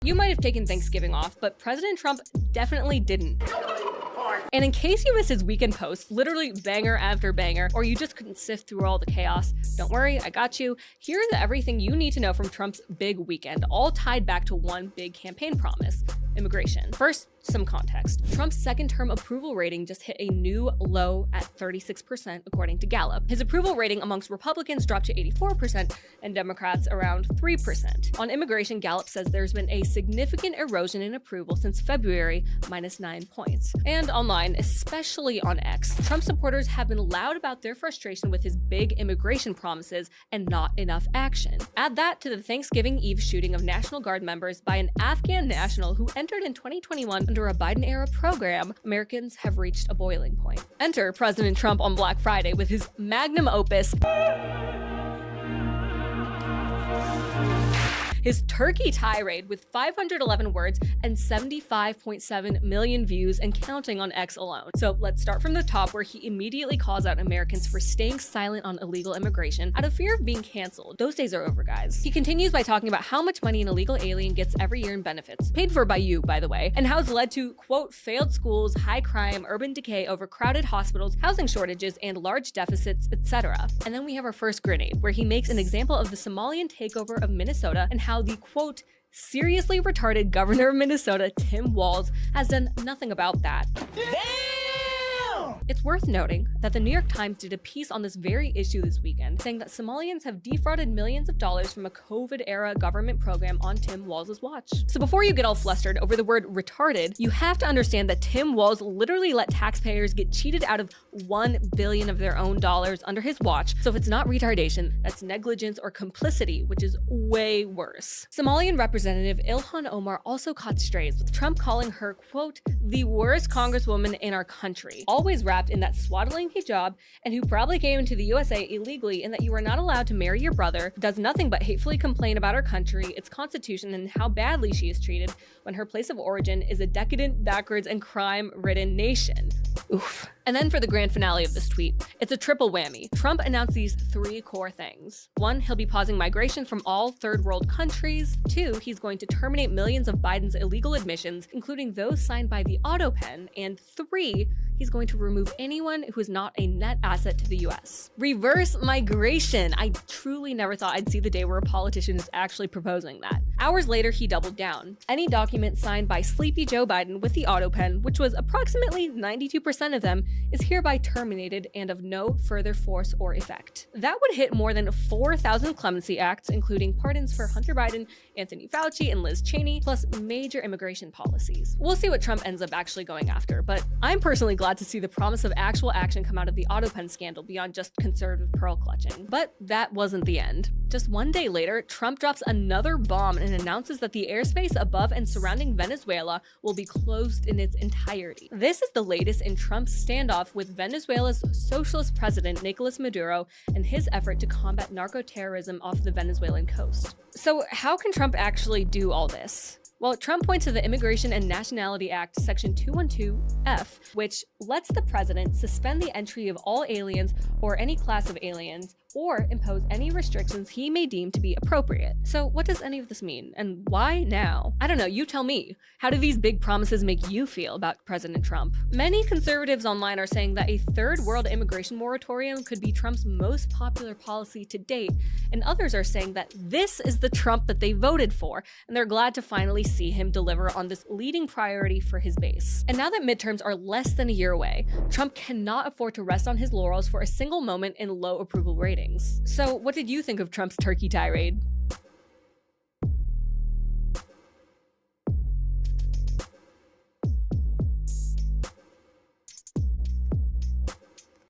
You might have taken Thanksgiving off, but President Trump definitely didn't. And in case you missed his weekend post, literally banger after banger, or you just couldn't sift through all the chaos, don't worry, I got you. Here's everything you need to know from Trump's big weekend, all tied back to one big campaign promise: immigration. First, some context. Trump's second-term approval rating just hit a new low at 36%, according to Gallup. His approval rating amongst Republicans dropped to 84% and Democrats around 3%. On immigration, Gallup says there's been a significant erosion in approval since February, -9 points. And online, especially on X, Trump supporters have been loud about their frustration with his big immigration promises and not enough action. Add that to the Thanksgiving Eve shooting of National Guard members by an Afghan national who entered in 2021 under a Biden-era program, Americans have reached a boiling point. Enter President Trump on Black Friday with his magnum opus, his turkey tirade with 511 words and 75.7 million views and counting on X alone. So let's start from the top, where he immediately calls out Americans for staying silent on illegal immigration out of fear of being canceled. Those days are over, guys. He continues by talking about how much money an illegal alien gets every year in benefits, paid for by you, by the way, and how it's led to, quote, failed schools, high crime, urban decay, overcrowded hospitals, housing shortages, and large deficits, etc. And then we have our first grenade, where he makes an example of the Somalian takeover of Minnesota and how the, quote, seriously retarded governor of Minnesota, Tim Walz, has done nothing about that. Damn! It's worth noting that the New York Times did a piece on this very issue this weekend, saying that Somalians have defrauded millions of dollars from a COVID-era government program on Tim Walz's watch. So before you get all flustered over the word retarded, you have to understand that Tim Walz literally let taxpayers get cheated out of $1 billion of their own dollars under his watch. So if it's not retardation, that's negligence or complicity, which is way worse. Somalian Representative Ilhan Omar also caught strays, with Trump calling her, quote, the worst congresswoman in our country, always wrapped in that swaddling hijab, and who probably came into the USA illegally, and that you are not allowed to marry your brother, does nothing but hatefully complain about our country, its constitution, and how badly she is treated when her place of origin is a decadent, backwards, and crime-ridden nation. Oof. And then for the grand finale of this tweet, it's a triple whammy. Trump announced these 3 core things. 1, he'll be pausing migration from all third world countries. 2, he's going to terminate millions of Biden's illegal admissions, including those signed by the Autopen. And 3, he's going to remove anyone who is not a net asset to the US. Reverse migration. I truly never thought I'd see the day where a politician is actually proposing that. Hours later, he doubled down. Any document signed by Sleepy Joe Biden with the Autopen, which was approximately 92% of them, is hereby terminated and of no further force or effect. That would hit more than 4,000 clemency acts, including pardons for Hunter Biden, Anthony Fauci, and Liz Cheney, plus major immigration policies. We'll see what Trump ends up actually going after, but I'm personally glad to see the promise of actual action come out of the Autopen scandal beyond just conservative pearl clutching. But that wasn't the end. Just one day later, Trump drops another bomb and announces that the airspace above and surrounding Venezuela will be closed in its entirety. This is the latest in Trump's standoff with Venezuela's socialist president Nicolas Maduro and his effort to combat narco-terrorism off the Venezuelan coast. So how can Trump actually do all this? Well, Trump points to the Immigration and Nationality Act, Section 212F, which lets the president suspend the entry of all aliens or any class of aliens, or impose any restrictions he may deem to be appropriate. So what does any of this mean? And why now? I don't know, you tell me. How do these big promises make you feel about President Trump? Many conservatives online are saying that a third world immigration moratorium could be Trump's most popular policy to date, and others are saying that this is the Trump that they voted for, and they're glad to finally see him deliver on this leading priority for his base. And now that midterms are less than a year away, Trump cannot afford to rest on his laurels for a single moment in low approval ratings. So what did you think of Trump's turkey tirade?